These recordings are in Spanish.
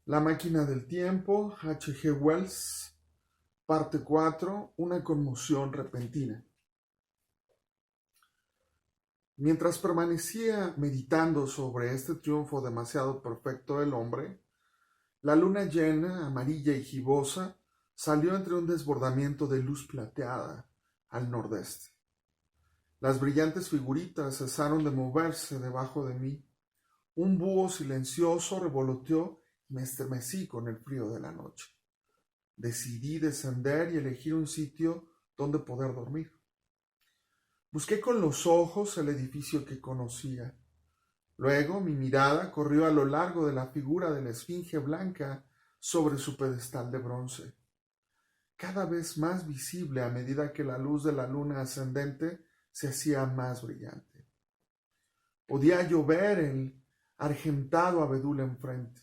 La máquina del tiempo, H. G. Wells, parte 4, una conmoción repentina. Mientras permanecía meditando sobre este triunfo demasiado perfecto del hombre, la luna llena, amarilla y gibosa, salió entre un desbordamiento de luz plateada al nordeste. Las brillantes figuritas cesaron de moverse debajo de mí. Un búho silencioso revoloteó y me estremecí con el frío de la noche. Decidí descender y elegir un sitio donde poder dormir. Busqué con los ojos el edificio que conocía. Luego mi mirada corrió a lo largo de la figura de la esfinge blanca sobre su pedestal de bronce, cada vez más visible a medida que la luz de la luna ascendente se hacía más brillante. Podía yo ver el argentado abedul enfrente.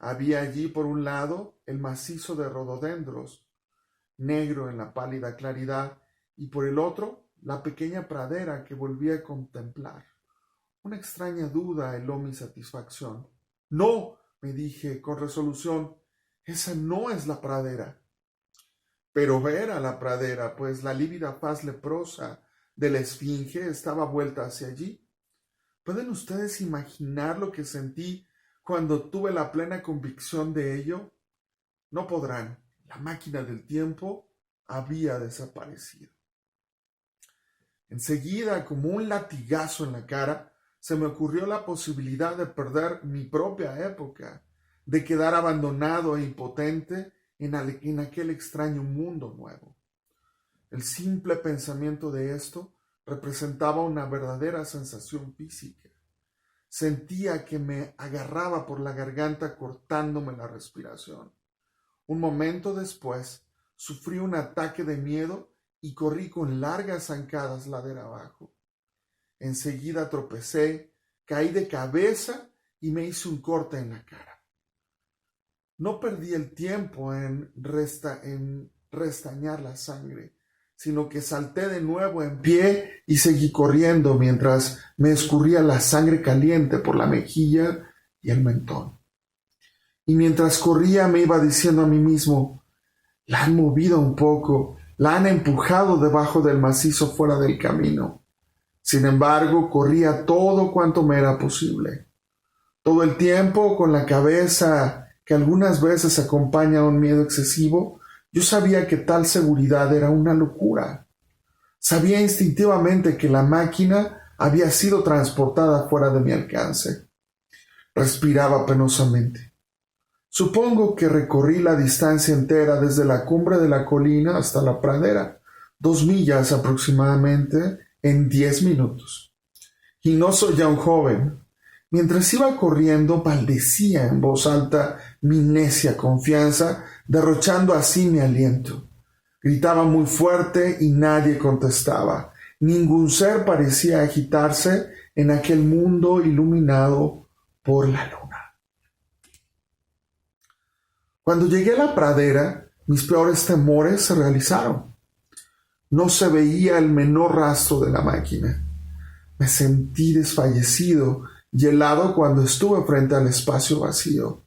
Había allí por un lado el macizo de rododendros, negro en la pálida claridad, y por el otro la pequeña pradera que volví a contemplar. Una extraña duda heló mi satisfacción. No, me dije con resolución, esa no es la pradera. Pero era la pradera, pues la lívida faz leprosa de la esfinge estaba vuelta hacia allí. ¿Pueden ustedes imaginar lo que sentí cuando tuve la plena convicción de ello? No podrán. La máquina del tiempo había desaparecido. Enseguida, como un latigazo en la cara, se me ocurrió la posibilidad de perder mi propia época, de quedar abandonado e impotente en aquel extraño mundo nuevo. El simple pensamiento de esto representaba una verdadera sensación física. Sentía que me agarraba por la garganta cortándome la respiración. Un momento después, sufrí un ataque de miedo y corrí con largas zancadas ladera abajo. Enseguida tropecé, caí de cabeza y me hice un corte en la cara. No perdí el tiempo en restañar la sangre, sino que salté de nuevo en pie y seguí corriendo mientras me escurría la sangre caliente por la mejilla y el mentón. Y mientras corría me iba diciendo a mí mismo, la han movido un poco, la han empujado debajo del macizo fuera del camino. Sin embargo, corría todo cuanto me era posible. Todo el tiempo, con la cabeza que algunas veces acompaña a un miedo excesivo, yo sabía que tal seguridad era una locura. Sabía instintivamente que la máquina había sido transportada fuera de mi alcance. Respiraba penosamente. Supongo que recorrí la distancia entera desde la cumbre de la colina hasta la pradera, 2 millas aproximadamente, en 10 minutos. Y no soy ya un joven. Mientras iba corriendo, maldecía en voz alta mi necia confianza, derrochando así mi aliento. Gritaba muy fuerte y nadie contestaba. Ningún ser parecía agitarse en aquel mundo iluminado por la luna. Cuando llegué a la pradera, mis peores temores se realizaron. No se veía el menor rastro de la máquina. Me sentí desfallecido y helado cuando estuve frente al espacio vacío.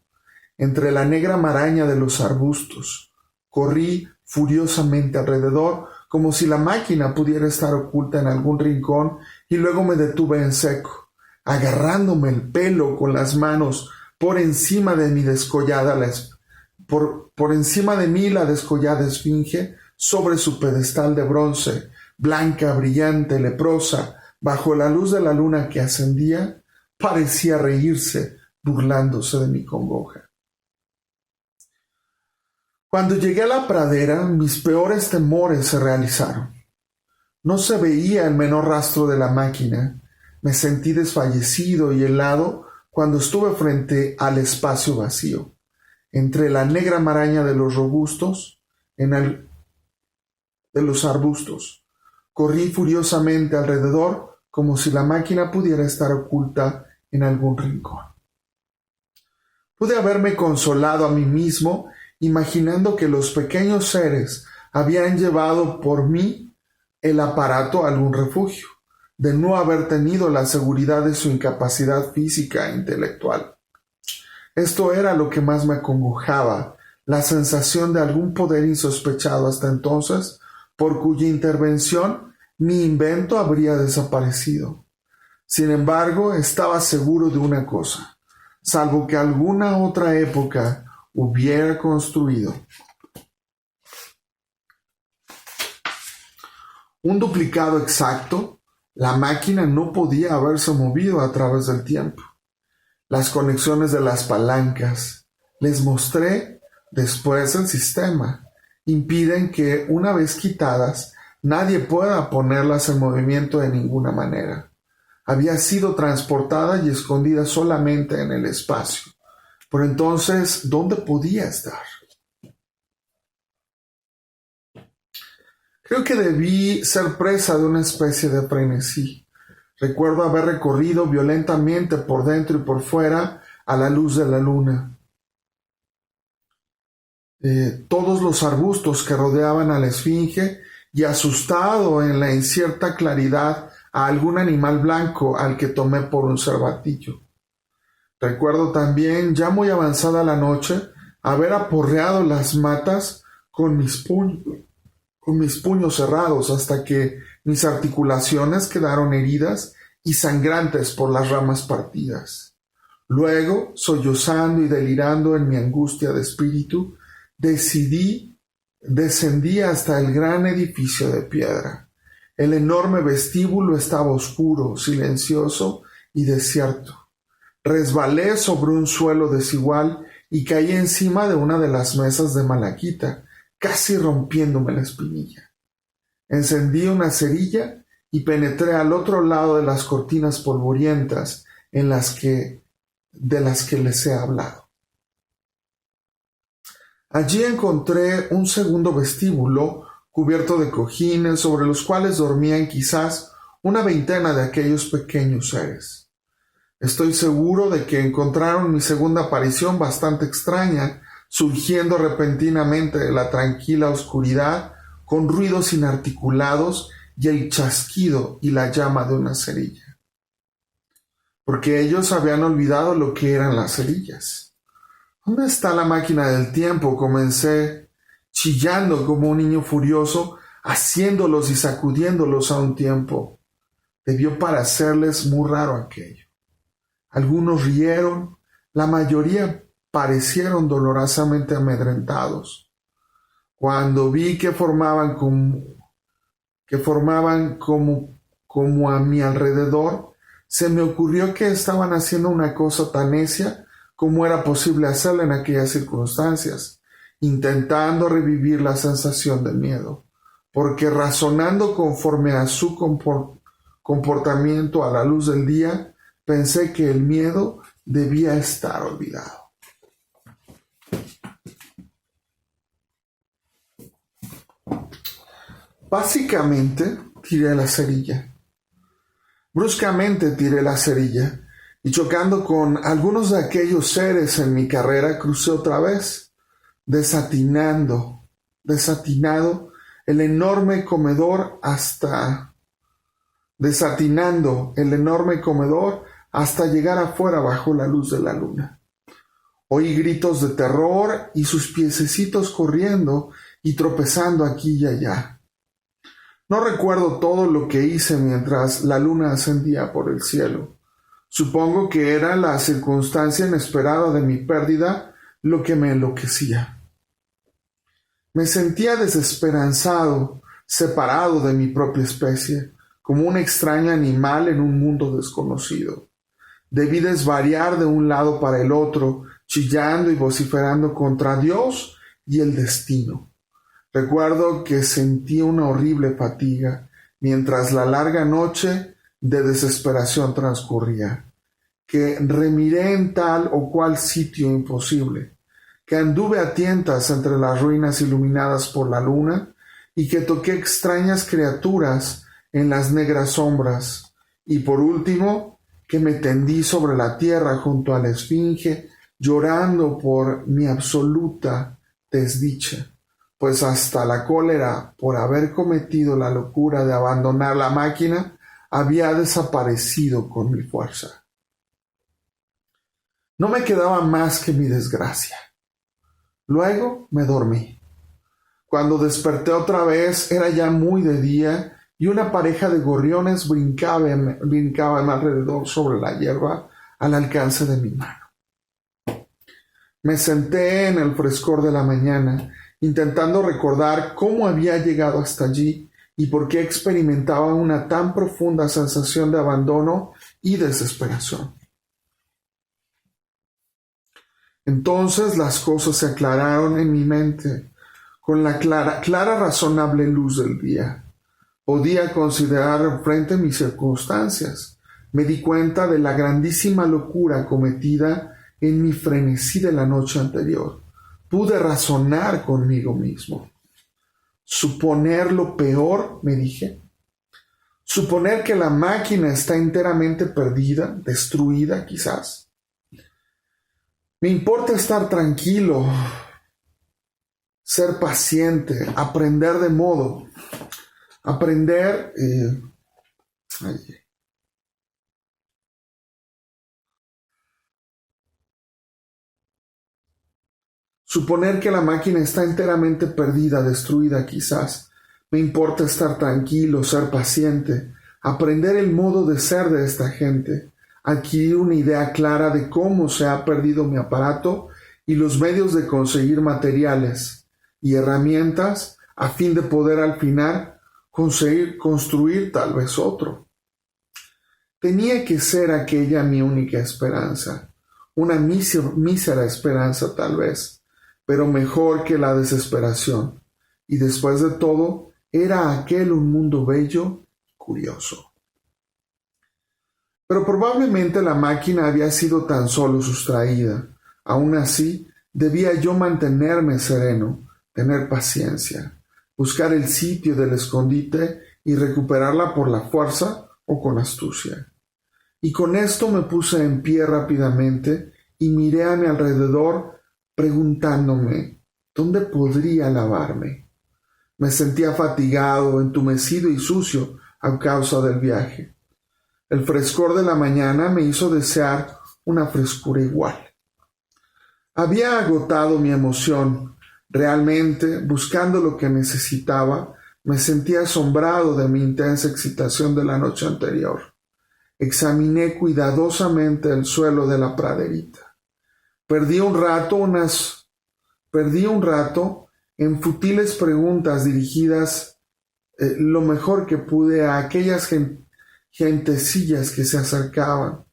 Entre la negra maraña de los arbustos, corrí furiosamente alrededor como si la máquina pudiera estar oculta en algún rincón y luego me detuve en seco, agarrándome el pelo con las manos por encima de mi por encima de mí la descollada esfinge sobre su pedestal de bronce, blanca, brillante, leprosa, bajo la luz de la luna que ascendía, parecía reírse, burlándose de mi congoja. Cuando llegué a la pradera, mis peores temores se realizaron. No se veía el menor rastro de la máquina. Me sentí desfallecido y helado cuando estuve frente al espacio vacío, entre la negra maraña de los arbustos. Corrí furiosamente alrededor como si la máquina pudiera estar oculta en algún rincón. Pude haberme consolado a mí mismo imaginando que los pequeños seres habían llevado por mí el aparato a algún refugio, de no haber tenido la seguridad de su incapacidad física e intelectual. Esto era lo que más me acongojaba, la sensación de algún poder insospechado hasta entonces, por cuya intervención mi invento habría desaparecido. Sin embargo, estaba seguro de una cosa: salvo que alguna otra época hubiera construido un duplicado exacto, la máquina no podía haberse movido a través del tiempo. Las conexiones de las palancas, les mostré después el sistema, impiden que, una vez quitadas, nadie pueda ponerlas en movimiento de ninguna manera. Había sido transportada y escondida solamente en el espacio. Pero entonces, ¿dónde podía estar? Creo que debí ser presa de una especie de frenesí. Recuerdo haber recorrido violentamente por dentro y por fuera a la luz de la luna. Todos los arbustos que rodeaban a la esfinge, y asustado en la incierta claridad a algún animal blanco al que tomé por un cervatillo. Recuerdo también, ya muy avanzada la noche, haber aporreado las matas con mis puños cerrados hasta que mis articulaciones quedaron heridas y sangrantes por las ramas partidas. Luego, sollozando y delirando en mi angustia de espíritu, descendí hasta el gran edificio de piedra. El enorme vestíbulo estaba oscuro, silencioso y desierto. Resbalé sobre un suelo desigual y caí encima de una de las mesas de malaquita, casi rompiéndome la espinilla. Encendí una cerilla y penetré al otro lado de las cortinas polvorientas de las que les he hablado. Allí encontré un segundo vestíbulo cubierto de cojines sobre los cuales dormían quizás una veintena de aquellos pequeños seres. Estoy seguro de que encontraron mi segunda aparición bastante extraña, surgiendo repentinamente de la tranquila oscuridad con ruidos inarticulados y el chasquido y la llama de una cerilla. Porque ellos habían olvidado lo que eran las cerillas. ¿Dónde está la máquina del tiempo? Comencé, chillando como un niño furioso, haciéndolos y sacudiéndolos a un tiempo. Debió parecerles muy raro aquello. Algunos rieron, la mayoría parecieron dolorosamente amedrentados. Cuando vi que formaban como a mi alrededor, se me ocurrió que estaban haciendo una cosa tan necia como era posible hacerla en aquellas circunstancias, intentando revivir la sensación de miedo, porque razonando conforme a su comportamiento a la luz del día, pensé que el miedo debía estar olvidado. Básicamente, tiré la cerilla. Bruscamente tiré la cerilla, y chocando con algunos de aquellos seres en mi carrera, crucé otra vez, desatinado el enorme comedor hasta llegar afuera bajo la luz de la luna. Oí gritos de terror y sus piececitos corriendo y tropezando aquí y allá. No recuerdo todo lo que hice mientras la luna ascendía por el cielo. Supongo que era la circunstancia inesperada de mi pérdida lo que me enloquecía. Me sentía desesperanzado, separado de mi propia especie, como un extraño animal en un mundo desconocido. Debí desvariar de un lado para el otro, chillando y vociferando contra Dios y el destino. Recuerdo que sentí una horrible fatiga mientras la larga noche de desesperación transcurría, que remiré en tal o cual sitio imposible, que anduve a tientas entre las ruinas iluminadas por la luna y que toqué extrañas criaturas en las negras sombras, y por último, que me tendí sobre la tierra junto a la esfinge, llorando por mi absoluta desdicha, pues hasta la cólera por haber cometido la locura de abandonar la máquina había desaparecido con mi fuerza. No me quedaba más que mi desgracia. Luego me dormí. Cuando desperté otra vez era ya muy de día y una pareja de gorriones brincaba a mi alrededor sobre la hierba al alcance de mi mano. Me senté en el frescor de la mañana, intentando recordar cómo había llegado hasta allí y por qué experimentaba una tan profunda sensación de abandono y desesperación. Entonces las cosas se aclararon en mi mente con la clara razonable luz del día. Podía considerar frente a mis circunstancias. Me di cuenta de la grandísima locura cometida en mi frenesí de la noche anterior. Pude razonar conmigo mismo. Suponer lo peor, me dije. Suponer que la máquina está enteramente perdida, destruida quizás. Me importa estar tranquilo, ser paciente, aprender de modo, aprender... Suponer que la máquina está enteramente perdida, destruida quizás. Me importa estar tranquilo, ser paciente, aprender el modo de ser de esta gente, adquirir una idea clara de cómo se ha perdido mi aparato y los medios de conseguir materiales y herramientas a fin de poder al final construir tal vez otro. Tenía que ser aquella mi única esperanza, una mísera esperanza tal vez, pero mejor que la desesperación, y después de todo, era aquel un mundo bello y curioso. Pero probablemente la máquina había sido tan solo sustraída. Aún así, debía yo mantenerme sereno, tener paciencia, buscar el sitio del escondite y recuperarla por la fuerza o con astucia. Y con esto me puse en pie rápidamente y miré a mi alrededor preguntándome dónde podría lavarme. Me sentía fatigado, entumecido y sucio a causa del viaje. El frescor de la mañana me hizo desear una frescura igual. Había agotado mi emoción. Realmente, buscando lo que necesitaba, me sentía asombrado de mi intensa excitación de la noche anterior. Examiné cuidadosamente el suelo de la praderita. Perdí un rato en futiles preguntas dirigidas lo mejor que pude a aquellas gentecillas que se acercaban.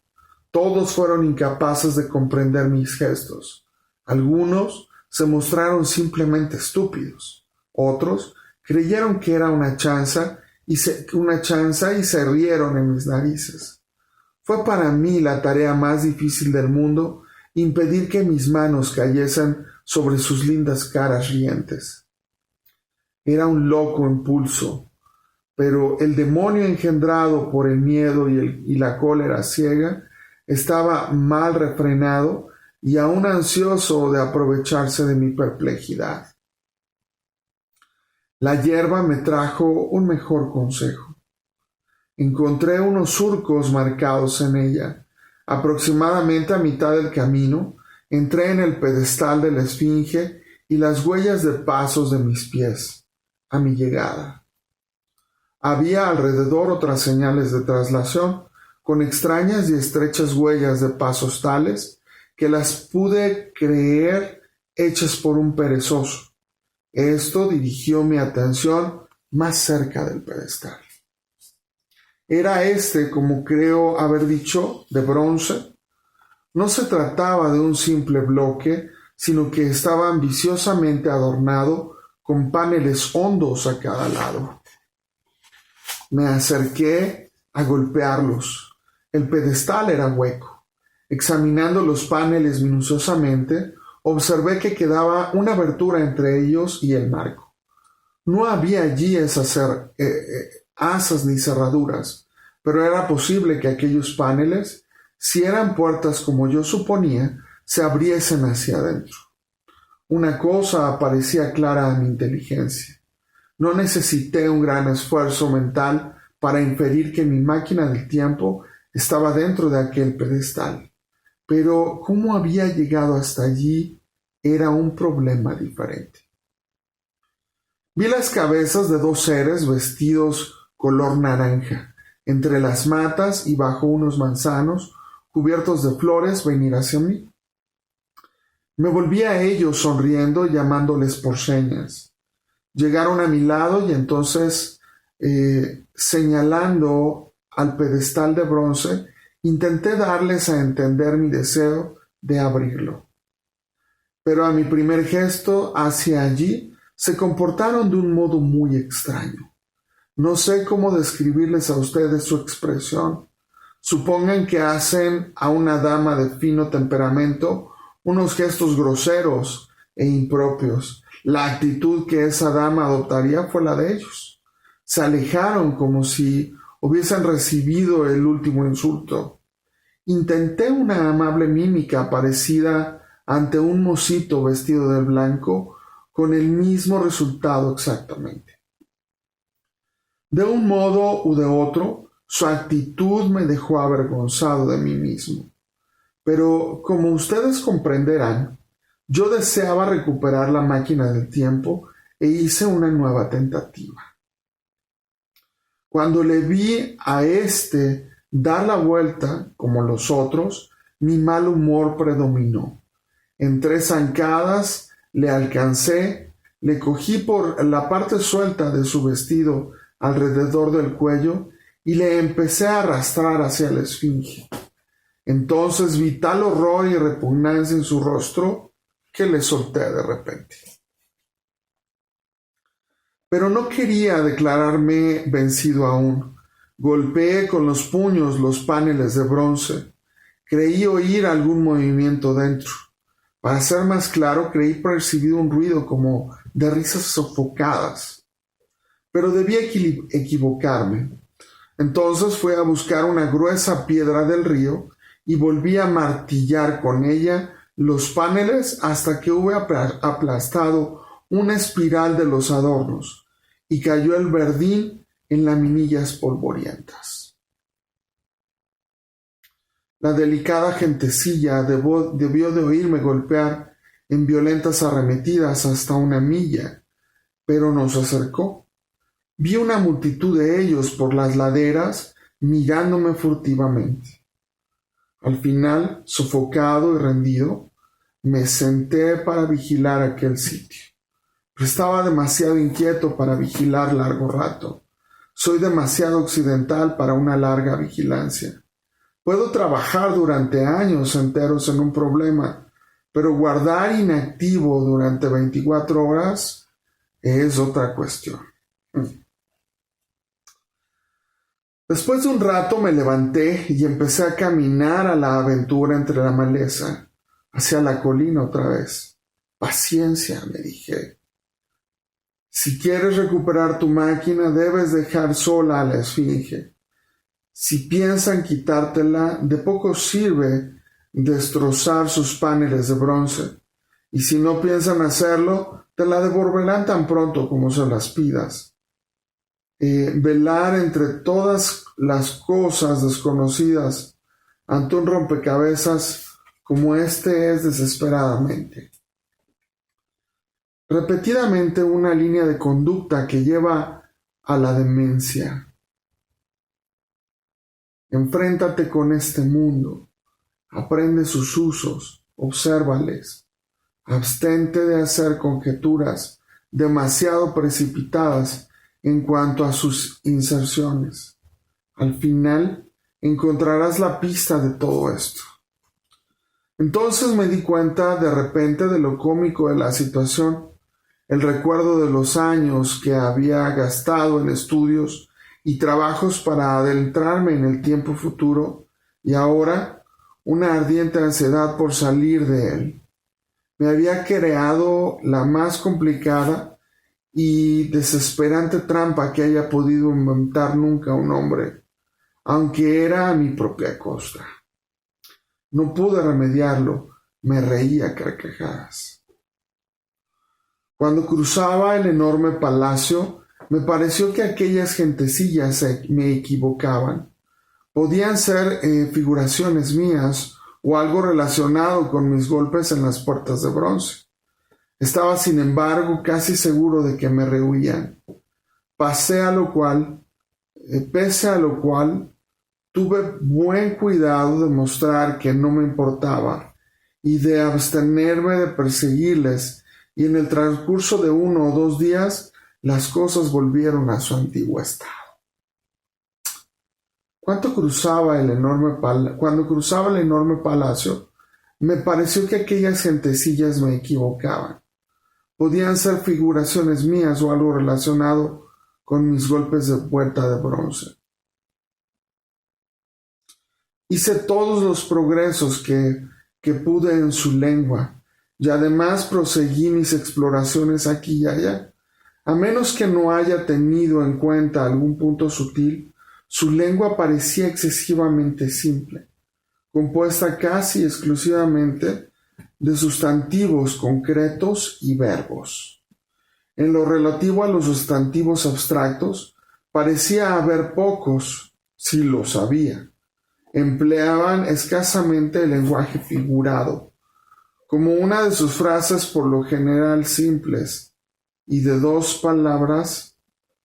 Todos fueron incapaces de comprender mis gestos. Algunos se mostraron simplemente estúpidos. Otros creyeron que era una chanza y se rieron en mis narices. Fue para mí la tarea más difícil del mundo impedir que mis manos cayesen sobre sus lindas caras rientes. Era un loco impulso, pero el demonio engendrado por el miedo y la cólera ciega estaba mal refrenado y aún ansioso de aprovecharse de mi perplejidad. La hierba me trajo un mejor consejo. Encontré unos surcos marcados en ella. Aproximadamente a mitad del camino, entré en el pedestal de la esfinge y las huellas de pasos de mis pies, a mi llegada. Había alrededor otras señales de traslación, con extrañas y estrechas huellas de pasos tales que las pude creer hechas por un perezoso. Esto dirigió mi atención más cerca del pedestal. Era como creo haber dicho, de bronce. No se trataba de un simple bloque, sino que estaba ambiciosamente adornado con paneles hondos a cada lado. Me acerqué a golpearlos. El pedestal era hueco. Examinando los paneles minuciosamente, observé que quedaba una abertura entre ellos y el marco. No había allí asas ni cerraduras, pero era posible que aquellos paneles, si eran puertas como yo suponía, se abriesen hacia adentro. Una cosa parecía clara a mi inteligencia. No necesité un gran esfuerzo mental para inferir que mi máquina del tiempo estaba dentro de aquel pedestal. pero cómo había llegado hasta allí era un problema diferente. Vi las cabezas de dos seres vestidos color naranja, entre las matas y bajo unos manzanos cubiertos de flores venir hacia mí. Me volví a ellos sonriendo y llamándoles por señas. Llegaron a mi lado y entonces, señalando al pedestal de bronce, intenté darles a entender mi deseo de abrirlo. Pero a mi primer gesto hacia allí se comportaron de un modo muy extraño. No sé cómo describirles a ustedes su expresión. Supongan que hacen a una dama de fino temperamento unos gestos groseros e impropios. La actitud que esa dama adoptaría fue la de ellos. Se alejaron como si hubiesen recibido el último insulto. Intenté una amable mímica parecida ante un mocito vestido de blanco, con el mismo resultado exactamente. De un modo u de otro, su actitud me dejó avergonzado de mí mismo. Pero, como ustedes comprenderán, yo deseaba recuperar la máquina del tiempo e hice una nueva tentativa. Cuando le vi a éste dar la vuelta, como los otros, mi mal humor predominó. En 3 zancadas le alcancé, le cogí por la parte suelta de su vestido alrededor del cuello y le empecé a arrastrar hacia la esfinge. Entonces vi tal horror y repugnancia en su rostro que le solté de repente. Pero no quería declararme vencido aún. Golpeé con los puños los paneles de bronce. Creí oír algún movimiento dentro. Para ser más claro, creí percibir un ruido como de risas sofocadas. Pero debía equivocarme. Entonces fui a buscar una gruesa piedra del río y volví a martillar con ella los paneles hasta que hube aplastado una espiral de los adornos y cayó el verdín en laminillas polvorientas. La delicada gentecilla debió de oírme golpear en violentas arremetidas hasta 1 milla, pero no se acercó. Vi una multitud de ellos por las laderas mirándome furtivamente. Al final, sofocado y rendido, me senté para vigilar aquel sitio. Pero estaba demasiado inquieto para vigilar largo rato. Soy demasiado occidental para una larga vigilancia. Puedo trabajar durante años enteros en un problema, pero guardar inactivo durante 24 horas es otra cuestión. Después de un rato me levanté y empecé a caminar a la aventura entre la maleza, hacia la colina otra vez. Paciencia, me dije. Si quieres recuperar tu máquina, debes dejar sola a la esfinge. Si piensan quitártela, de poco sirve destrozar sus paneles de bronce. Y si no piensan hacerlo, te la devolverán tan pronto como se las pidas. Velar entre todas las cosas desconocidas ante un rompecabezas como este es desesperadamente. Repetidamente una línea de conducta que lleva a la demencia. Enfréntate con este mundo, aprende sus usos, obsérvales, abstente de hacer conjeturas demasiado precipitadas en cuanto a sus inserciones. Al final encontrarás la pista de todo esto. Entonces me di cuenta de repente de lo cómico de la situación, el recuerdo de los años que había gastado en estudios y trabajos para adentrarme en el tiempo futuro, y ahora una ardiente ansiedad por salir de él. Me había creado la más complicada y desesperante trampa que haya podido inventar nunca un hombre, aunque era a mi propia costa. No pude remediarlo, me reía a carcajadas. Cuando cruzaba el enorme palacio, me pareció que aquellas gentecillas me equivocaban. Podían ser figuraciones mías o algo relacionado con mis golpes en las puertas de bronce. Estaba, sin embargo, casi seguro de que me rehuían. Pese a lo cual, tuve buen cuidado de mostrar que no me importaba y de abstenerme de perseguirles, y en el transcurso de 1 o 2 días las cosas volvieron a su antiguo estado. Cuando cruzaba el enorme palacio, me pareció que aquellas gentecillas me equivocaban. Podían ser figuraciones mías o algo relacionado con mis golpes de puerta de bronce. Hice todos los progresos que pude en su lengua, y además proseguí mis exploraciones aquí y allá. A menos que no haya tenido en cuenta algún punto sutil, su lengua parecía excesivamente simple, compuesta casi exclusivamente de sustantivos concretos y verbos. En lo relativo a los sustantivos abstractos, parecía haber pocos, si los había. Empleaban escasamente el lenguaje figurado, como una de sus frases por lo general simples y de 2 palabras.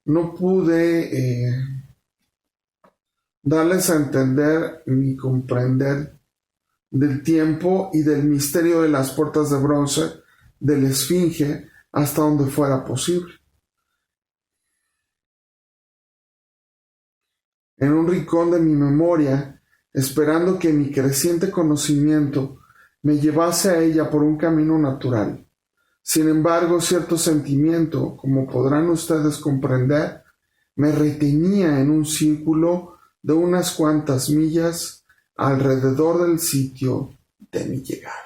No pude darles a entender ni comprender del tiempo y del misterio de las puertas de bronce de la Esfinge hasta donde fuera posible. En un rincón de mi memoria, esperando que mi creciente conocimiento me llevase a ella por un camino natural. Sin embargo, cierto sentimiento, como podrán ustedes comprender, me retenía en un círculo de unas cuantas millas alrededor del sitio de mi llegada.